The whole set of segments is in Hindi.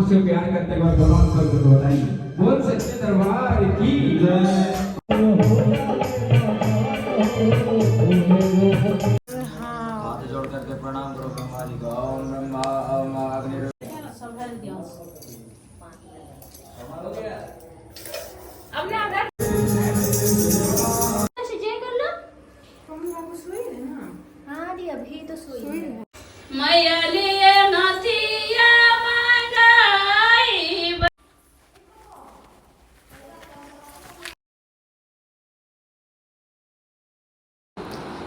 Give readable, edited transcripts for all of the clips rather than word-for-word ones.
से प्यार करते हुए भगवान सबको दोहराई बोल सच्चे दरबार की जय। हाथ जोड़ करके प्रणाम करो ब्रह्माजी को। ओम ब्रह्मा ओम अग्नि। हाँ दी अभी तो सोई है।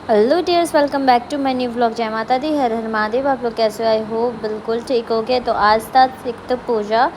Hello dears, welcome back to my new vlog. जय माता दी, हर हर महादेव। आप लोग कैसे आए हो? बिल्कुल ठीक हो गए। तो आज था सिक्त पूजा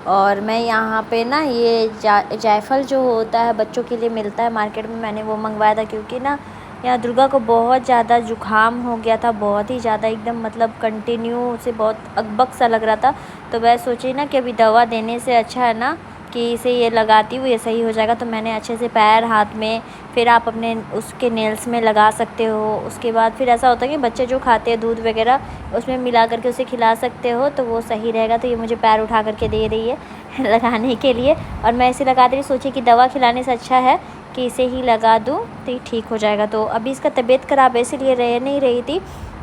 और मैं यहाँ पे ना ये जायफल जो होता है बच्चों के लिए मिलता है मार्केट में, मैंने वो मंगवाया था क्योंकि ना यहाँ दुर्गा को बहुत ज़्यादा जुकाम हो गया था, बहुत ही ज़्यादा, एकदम मतलब कंटिन्यू से बहुत अकबक सा लग रहा था। तो मैं सोची ना कि अभी दवा देने से अच्छा है ना कि इसे ये लगाती हूँ, ये सही हो जाएगा। तो मैंने अच्छे से पैर हाथ में, फिर आप अपने उसके नेल्स में लगा सकते हो। उसके बाद फिर ऐसा होता है कि बच्चे जो खाते हैं दूध वगैरह उसमें मिला करके उसे खिला सकते हो, तो वो सही रहेगा। तो ये मुझे पैर उठा करके दे रही है लगाने के लिए, और मैं इसे लगाते हुए सोची कि दवा खिलाने से अच्छा है कि इसे ही लगा दूँ तो ये ठीक हो जाएगा। तो अभी इसका तबीयत ख़राब है इसीलिए रह नहीं रही थी,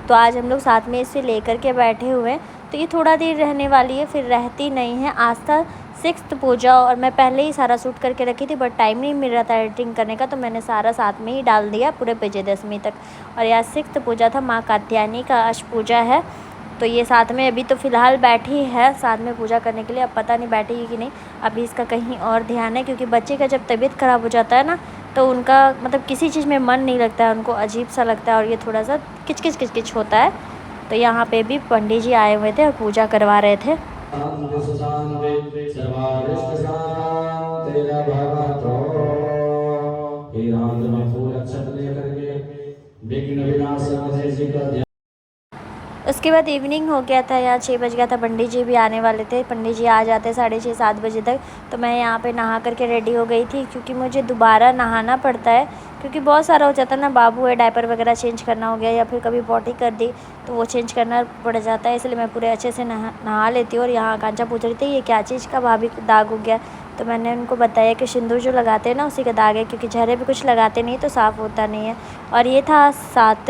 तो आज हम लोग साथ में इसे लेकर के बैठे हुए हैं। तो ये थोड़ा देर रहने वाली है, फिर रहती नहीं है। आज था सिक्स्थ पूजा और मैं पहले ही सारा शूट करके रखी थी, बट टाइम नहीं मिल रहा था एडिटिंग करने का, तो मैंने सारा साथ में ही डाल दिया पूरे विजयदशमी तक। और यहाँ सिक्स्थ पूजा था, माँ कात्यायनी का अष्ट पूजा है। तो ये साथ में अभी तो फ़िलहाल बैठी है साथ में पूजा करने के लिए, अब पता नहीं बैठेगी कि नहीं। अभी इसका कहीं और ध्यान है क्योंकि बच्चे का जब तबीयत ख़राब हो जाता है ना तो उनका मतलब किसी चीज़ में मन नहीं लगता है, उनको अजीब सा लगता है और ये थोड़ा सा किचकिच किचकिच होता है। तो यहाँ पे भी पंडित जी आए हुए थे और पूजा करवा रहे थे। उसके बाद इवनिंग हो गया था, यहाँ 6 बज गया था। पंडित जी भी आने वाले थे, पंडित जी आ जाते 6:30-7 बजे तक। तो मैं यहाँ पे नहा करके रेडी हो गई थी क्योंकि मुझे दोबारा नहाना पड़ता है क्योंकि बहुत सारा हो जाता है ना, बाबू है, डायपर वगैरह चेंज करना हो गया या फिर कभी पॉटी कर दी तो वो चेंज करना पड़ जाता है, इसलिए मैं पूरे अच्छे से नहा लेती हूँ। और यहाँ कांचा पूछ रही थी ये क्या चीज़ का भाभी दाग हो गया, तो मैंने उनको बताया कि सिंदूर जो लगाते हैं ना उसी का दाग है, क्योंकि चेहरे पे कुछ लगाते नहीं तो साफ़ होता नहीं है। और ये था सात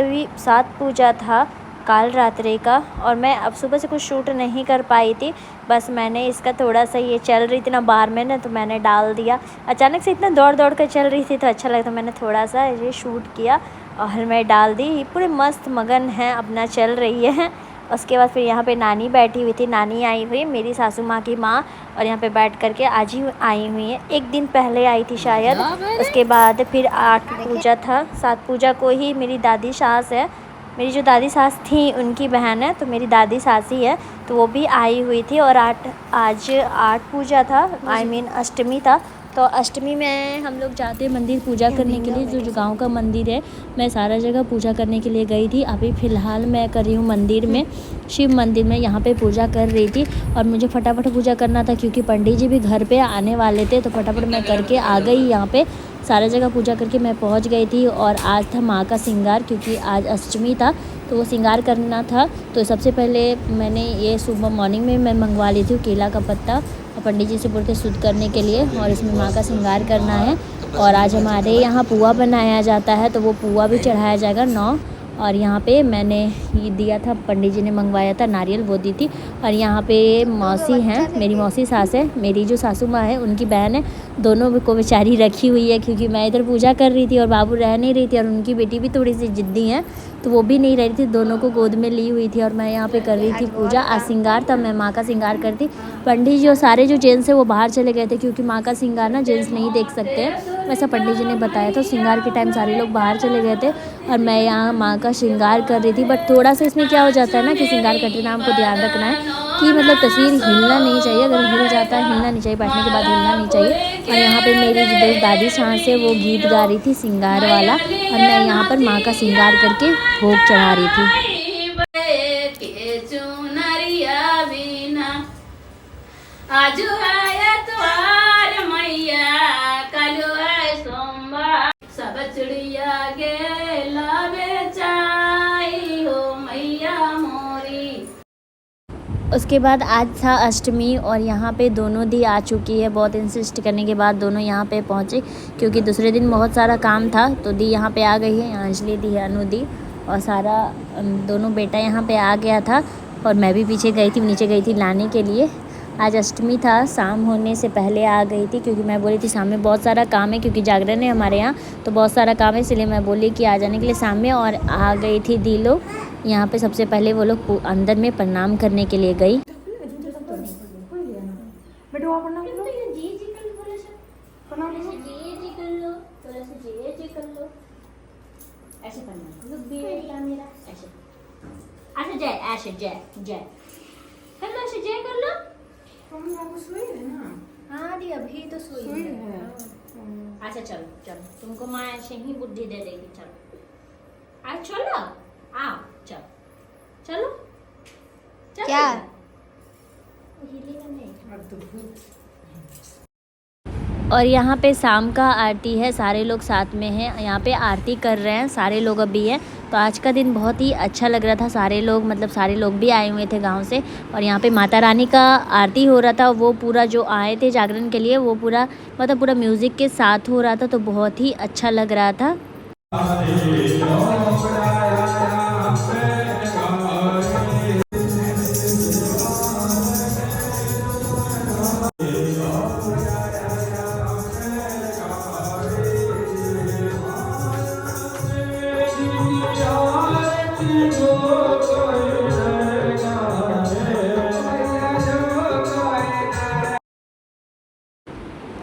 पूजा था काल रात्रि का, और मैं अब सुबह से कुछ शूट नहीं कर पाई थी, बस मैंने इसका थोड़ा सा ये चल रही थी ना बाहर में ना, तो मैंने डाल दिया। अचानक से इतना दौड़ दौड़ कर चल रही थी तो अच्छा लगा, तो मैंने थोड़ा सा ये शूट किया और मैं डाल दी। ये पूरे मस्त मगन हैं, अपना चल रही है। उसके बाद फिर यहाँ पे नानी बैठी हुई थी, नानी आई हुई मेरी सासू माँ की माँ, और यहाँ पे बैठ करके आज ही आई हुई है, एक दिन पहले आई थी शायद। उसके बाद फिर 8 पूजा था, 7 पूजा को ही मेरी दादी सास है, मेरी जो दादी सास थी उनकी बहन है, तो मेरी दादी सास ही है, तो वो भी आई हुई थी। और आज 8 पूजा था, I mean अष्टमी था। तो अष्टमी में हम लोग जाते हैं मंदिर पूजा करने के लिए, जो गांव का मंदिर है। मैं सारा जगह पूजा करने के लिए गई थी। अभी फ़िलहाल मैं कर रही हूँ मंदिर में, शिव मंदिर में, यहाँ पे पूजा कर रही थी। और मुझे फटाफट पूजा करना था क्योंकि पंडित जी भी घर पे आने वाले थे, तो फटाफट मैं करके आ गई। यहाँ पे सारा जगह पूजा करके मैं पहुँच गई थी। और आज था माँ का श्रृंगार, क्योंकि आज अष्टमी था तो वो श्रृंगार करना था। तो सबसे पहले मैंने ये सुबह मॉर्निंग में मैं मंगवा ली थी केला का पत्ता, और पंडित जी से बोलते शुद्ध करने के लिए, और इसमें माँ का श्रृंगार करना है। और आज हमारे यहाँ पुआ बनाया जाता है, तो वो पुआ भी चढ़ाया जाएगा 9। और यहाँ पे मैंने ये दिया था, पंडित जी ने मंगवाया था नारियल, वो दी थी। और यहाँ पे मौसी हैं, मेरी मौसी सास है, मेरी जो सासू माँ है उनकी बहन है, दोनों को बेचारी रखी हुई है क्योंकि मैं इधर पूजा कर रही थी और बाबू रह नहीं रही थी, और उनकी बेटी भी थोड़ी सी ज़िद्दी है तो वो भी नहीं रह रही थी, दोनों को गोद में ली हुई थी। और मैं यहाँ पे कर रही थी पूजा। आज श्रृंगार था, मैं माँ का श्रृंगार करती। पंडित जी और सारे जो जेंट्स है वो बाहर चले गए थे क्योंकि माँ का श्रृंगार ना जेंट्स नहीं देख सकते, वैसा पंडित जी ने बताया। तो श्रृंगार के टाइम सारे लोग बाहर चले गए थे और मैं यहाँ माँ का श्रृंगार कर रही थी। बट थोड़ा सा इसमें क्या हो जाता है ना कि श्रृंगार करते ना हमको ध्यान रखना है कि मतलब तस्वीर हिलना नहीं चाहिए, अगर हिल जाता है हिलना नहीं चाहिए, बैठने के बाद हिलना नहीं चाहिए। और यहाँ पे मेरी जो दादी सास है वो गीत गा रही थी श्रृंगार वाला, और मैं यहाँ पर माँ का श्रृंगार करके भोग चढ़ा रही थी। आजू आया त्वार मैया, कालू है सोमवार, सब चिड़िया गेला बेचाई हो मैया मोरी। उसके बाद आज था अष्टमी और यहाँ पे दोनों दी आ चुकी है। बहुत इंसिस्ट करने के बाद दोनों यहाँ पे पहुँचे क्योंकि दूसरे दिन बहुत सारा काम था, तो दी यहाँ पे आ गई है। यहाँ अंजलि दी है, अनु दी और सारा दोनों बेटा यहाँ पे आ गया था और मैं भी पीछे गई थी, नीचे गई थी लाने के लिए। आज अष्टमी था, शाम होने से पहले आ गई थी क्योंकि मैं बोली थी शाम में बहुत सारा काम है क्योंकि जागरण है हमारे यहाँ, तो बहुत सारा काम है, इसलिए मैं बोली कि आ जाने के लिए शाम में। और आ गई थी दी लोग यहाँ पे। सबसे पहले वो लोग अंदर में प्रणाम करने के लिए गई। हाँ दी अभी तो सोई है। अच्छा चलो चलो, तुमको माँ ऐसे ही बुद्धि दे देगी। चलो आज चलो, आओ चलो चलो चलो। क्या? और यहाँ पे शाम का आरती है, सारे लोग साथ में हैं, यहाँ पे आरती कर रहे हैं, सारे लोग अभी हैं। तो आज का दिन बहुत ही अच्छा लग रहा था, सारे लोग मतलब सारे लोग भी आए हुए थे गांव से। और यहाँ पे माता रानी का आरती हो रहा था, वो पूरा जो आए थे जागरण के लिए वो पूरा मतलब पूरा म्यूज़िक के साथ हो रहा था, तो बहुत ही अच्छा लग रहा था।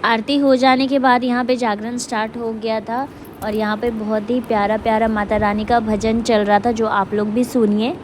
आरती हो जाने के बाद यहाँ पे जागरण स्टार्ट हो गया था और यहाँ पे बहुत ही प्यारा प्यारा माता रानी का भजन चल रहा था, जो आप लोग भी सुनिए।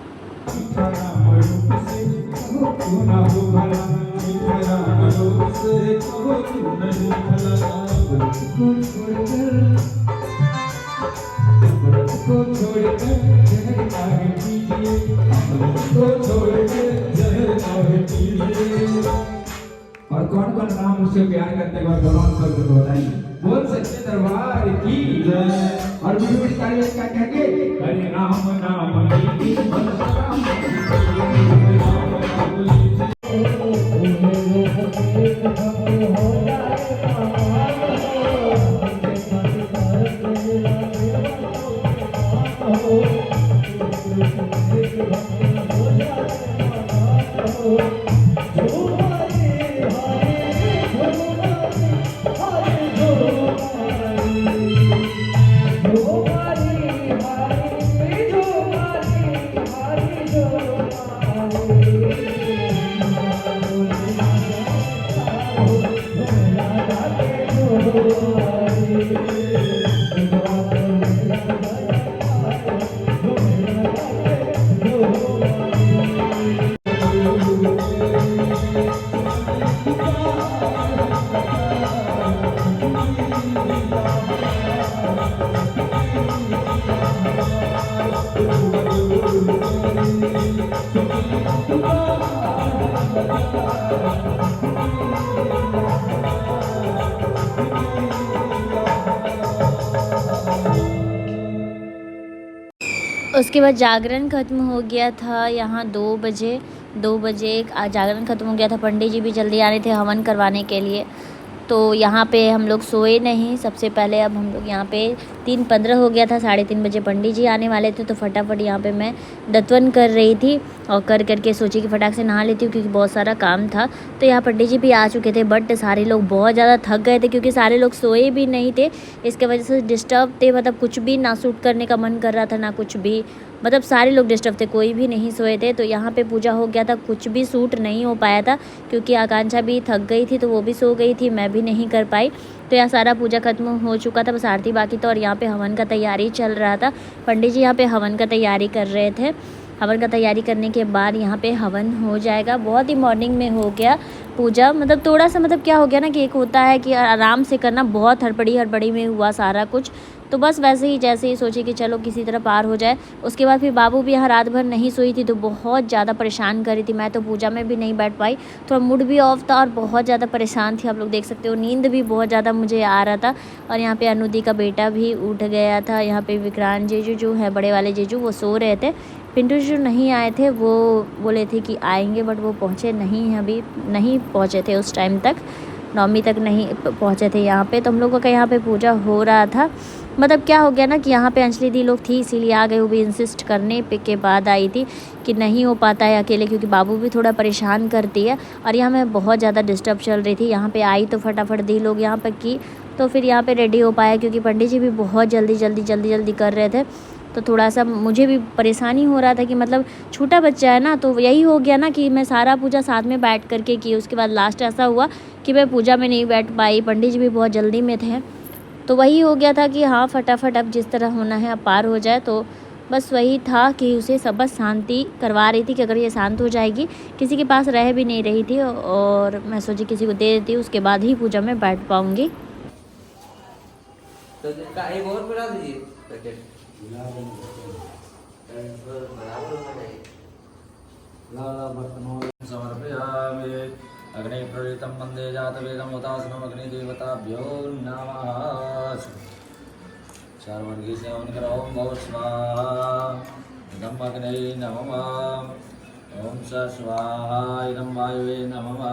और कौन कौन राम उससे प्यार करते हैं और भगवान को बताइए। बोल सच्चे दरबार की जय। और बड़ी बड़ी तालियां क्या कहके हरे राम नाम की उसके बाद जागरण ख़त्म हो गया था। यहाँ 2 बजे जागरण ख़त्म हो गया था। पंडित जी भी जल्दी आ रहे थे हवन करवाने के लिए, तो यहाँ पे हम लोग सोए नहीं। सबसे पहले अब हम लोग यहाँ पे 3:15 हो गया था, 3:30 बजे पंडित जी आने वाले थे, तो फटाफट यहाँ पे मैं दत्वन कर रही थी और करके सोची कि फटाक से नहा लेती हूँ क्योंकि बहुत सारा काम था। तो यहाँ पंडित जी भी आ चुके थे, बट सारे लोग बहुत ज़्यादा थक गए थे क्योंकि सारे लोग सोए भी नहीं थे। इसके वजह से डिस्टर्ब थे, मतलब कुछ भी ना शूट करने का मन कर रहा था ना कुछ भी, मतलब सारे लोग डिस्टर्ब थे, कोई भी नहीं सोए थे। तो यहाँ पे पूजा हो गया था, कुछ भी शूट नहीं हो पाया था क्योंकि आकांक्षा भी थक गई थी, तो वो भी सो गई थी, मैं भी नहीं कर पाई। तो यहाँ सारा पूजा खत्म हो चुका था, बस आरती बाकी था और यहाँ पे हवन का तैयारी चल रहा था। पंडित जी यहाँ पे हवन का तैयारी कर रहे थे। हवन का तैयारी करने के बाद यहाँ पे हवन हो जाएगा। बहुत ही मॉर्निंग में हो गया पूजा, मतलब थोड़ा सा मतलब क्या हो गया ना कि एक होता है कि आराम से करना, बहुत हड़बड़ी में हुआ सारा कुछ। तो बस वैसे ही जैसे ही सोचे कि चलो किसी तरह पार हो जाए। उसके बाद फिर बाबू भी यहाँ रात भर नहीं सोई थी, तो बहुत ज़्यादा परेशान कर रही थी। मैं तो पूजा में भी नहीं बैठ पाई, थोड़ा मूड भी ऑफ था और बहुत ज़्यादा परेशान थी। आप लोग देख सकते हो, नींद भी बहुत ज़्यादा मुझे आ रहा था। और यहाँ पे अनुदी का बेटा भी उठ गया था। यहाँ पे विक्रांत जीजू जो है बड़े वाले जीजू, वो सो रहे थे। पिंटू जो नहीं आए थे वो बोले थे कि आएंगे, बट वो पहुँचे नहीं हैं, अभी नहीं पहुँचे थे उस टाइम तक, 9वीं तक नहीं पहुँचे थे यहाँ पे। तो हम लोगों का यहाँ पे पूजा हो रहा था। मतलब क्या हो गया ना कि यहाँ पे अंजलि दी लोग थी इसीलिए आ गए, वो भी इंसिस्ट करने पे के बाद आई थी कि नहीं हो पाता है अकेले, क्योंकि बाबू भी थोड़ा परेशान करती है और यहाँ मैं बहुत ज़्यादा डिस्टर्ब चल रही थी। यहाँ पे आई तो फटाफट दी लोग यहाँ पर की, तो फिर यहाँ पे रेडी हो पाया, क्योंकि पंडित जी भी बहुत जल्दी कर रहे थे। तो थोड़ा सा मुझे भी परेशानी हो रहा था कि मतलब छोटा बच्चा है ना, तो यही हो गया ना कि मैं सारा पूजा साथ में बैठ करके की। उसके बाद लास्ट ऐसा हुआ कि मैं पूजा में नहीं बैठ पाई, पंडित जी भी बहुत जल्दी में थे। तो वही हो गया था कि हाँ फटाफट अब जिस तरह होना है अब पार हो जाए। तो बस वही था कि उसे सब बस शांति करवा रही थी कि अगर ये शांत हो जाएगी, किसी के पास रह भी नहीं रही थी, और मैं सोची किसी को दे देती, उसके बाद ही पूजा में बैठ पाऊँगी। तो एक और बना दीजिए पैकेट। समर्पयामि अग्नि प्रदीप्तं वन्दे जातवेदं उदासीनं अग्निदेवताभ्यो नमः। चारवर्गी सेवन करो। ओम भव स्वाहा इदं अग्नये नमः। ओम स स्वाहा इदं वायुवे नमः।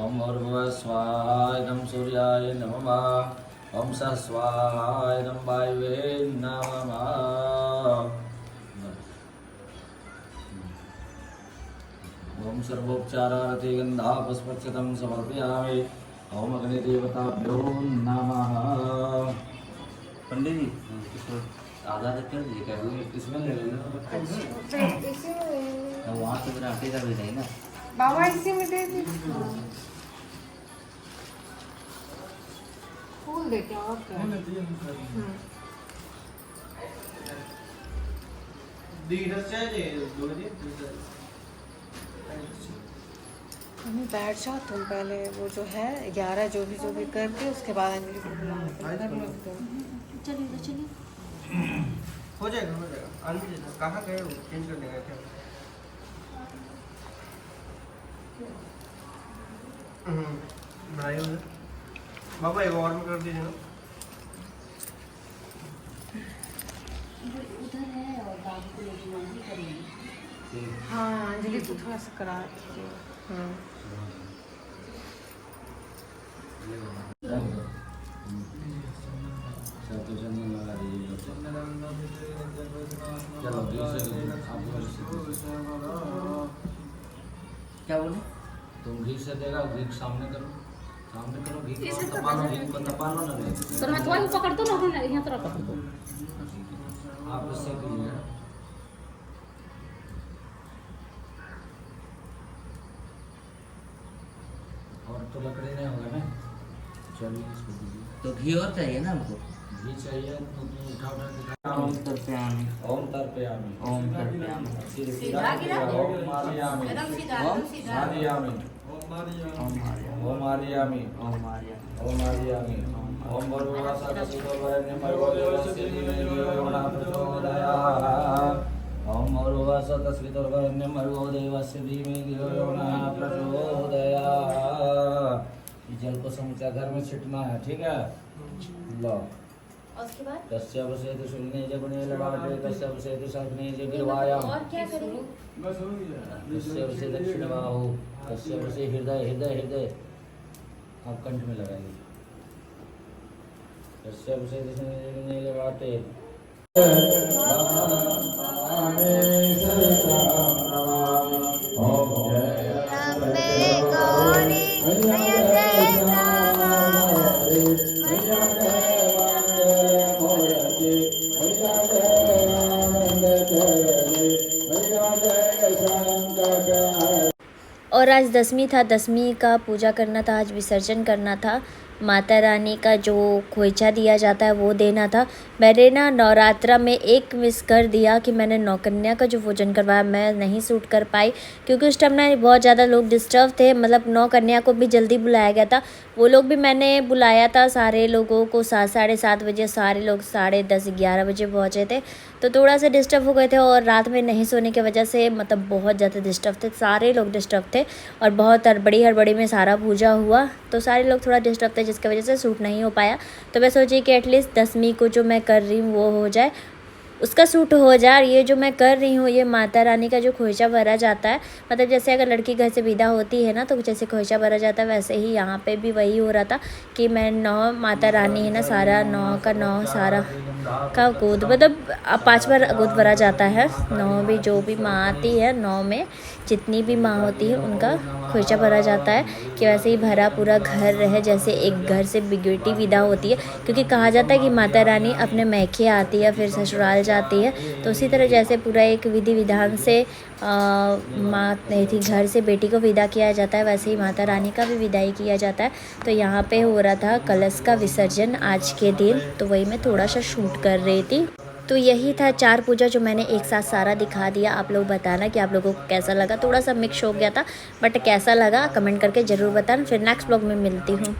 ओम भूर्भुवः स्वाहा इदं सूर्याय नमः। ओम स स्वाहा इदं वायुवे नमः। ओम सर्वोपचारारति गंधा पुष्पक्षतं समर्पयामि। ओम अग्निदेवताभ्यो नमः। पंडित जी इसको आधा तक कर दीजिए, क्या इसमें ले लेना। वहाँ तो मेरा आटे का भी नहीं ना बाबा, इसी में दे दीजिए फूल देते और क्या। बैठ जाओ तुम पहले, वो जो है 11 जो भी करके उसके बाद अंजलि को बुलाओ। चलिए हो जाएगा। अंजलि कहाँ गए हो? चेंज करने गए थे। बनाइए उधर। बाबा एक और में कर दीजिए ना। उधर है और बाबू को लेके वहीं करेंगे। हाँ अंजलि को थोड़ा सा करा दीजिए। क्या बोले? तुम घी से देगा, घी सामने करो, घी को तपा लो, घी को तपा लो ना। तो मैं तुम्हारी पकड़ दो ना, यहाँ तरह पकड़ दो। आप इससे कीजिए। और तो लकड़ी नहीं होगा ना। चलिए इसको दीजिए। तो घी और चाहिए ना हमको? घी चाहिए तो उठा ओम तर्पयामि। ओम तर्पयामि। ओम तर्पयामि। सीधा गिरा। ओम मारियामि। एकदम सीधा। ओम मारियामि। ओम मारियामि। ओम मारियामि। ओम मारियामि। ओम मारियामि। ओम भर्गो सदाशिवो वरेण्यं भर्गो देवस्य धीमहि धियो यो नः प्रचोदयात्। ओम भर्गो सदाशिवो वरेण्यं भर्गो देवस्य धीमहि धियो यो नः प्रचोदयात्। जल को समूचा घर में छिटना है, ठीक है। लो और उसके बाद तस्य वसेतु शून्ये च गुणे ललाटे तस्य वसेतु शक्ने च गिरवायाम। और क्या करेंगे? तस्य वसे दक्षिण बाहु तस्य वसे हृदय आप कंठ में लगाइए। तस्य वसेतु शून्ये च गुणे ललाटे और आज 10वीं था, 10वीं का पूजा करना था, आज विसर्जन करना था। माता रानी का जो खोइचा दिया जाता है वो देना था। मैंने ना नवरात्रा में एक मिस कर दिया कि मैंने नौकन्या का जो भोजन करवाया मैं नहीं शूट कर पाई, क्योंकि उस टाइम ना बहुत ज़्यादा लोग डिस्टर्ब थे। मतलब नौकन्या को भी जल्दी बुलाया गया था, वो लोग भी मैंने बुलाया था सारे लोगों को 7-7:30 बजे, सारे लोग 10:30-11 बजे पहुँचे थे। तो थोड़ा सा डिस्टर्ब हो गए थे और रात में नहीं सोने की वजह से मतलब बहुत ज़्यादा डिस्टर्ब थे, सारे लोग डिस्टर्ब थे और बहुत हड़बड़ी में सारा पूजा हुआ, तो सारे लोग थोड़ा डिस्टर्ब थे जिसकी वजह से शूट नहीं हो पाया। तो मैं सोची कि एटलीस्ट 10वीं को जो मैं कर रही हूँ वो हो जाए। उसका सूट हो जाए। और ये जो मैं कर रही हूँ, ये माता रानी का जो खोइचा भरा जाता है, मतलब जैसे अगर लड़की घर से विदा होती है ना, तो जैसे खोइचा भरा जाता है, वैसे ही यहाँ पे भी वही हो रहा था कि मैं 9 माता रानी है ना, सारा 9 का 9 सारा का गोद, मतलब 5 बार गोद भरा जाता है। 9 भी जो भी माँ आती है, 9 में जितनी भी माँ होती है उनका खोइचा भरा जाता है कि वैसे ही भरा पूरा घर रहे, जैसे एक घर से बेटी विदा होती है। क्योंकि कहा जाता है कि माता रानी अपने मैके आती है फिर ससुराल जाती है, तो उसी तरह जैसे पूरा एक विधि विधान से माँ थी घर से बेटी को विदा किया जाता है, वैसे ही माता रानी का भी विदाई किया जाता है। तो यहाँ पे हो रहा था कलश का विसर्जन आज के दिन, तो वही मैं थोड़ा सा शूट कर रही थी। तो यही था 4 पूजा जो मैंने एक साथ सारा दिखा दिया। आप लोग बताना कि आप लोगों को कैसा लगा। थोड़ा सा मिक्स हो गया था, बट कैसा लगा कमेंट करके ज़रूर बताना। फिर नेक्स्ट ब्लॉग में मिलती हूँ।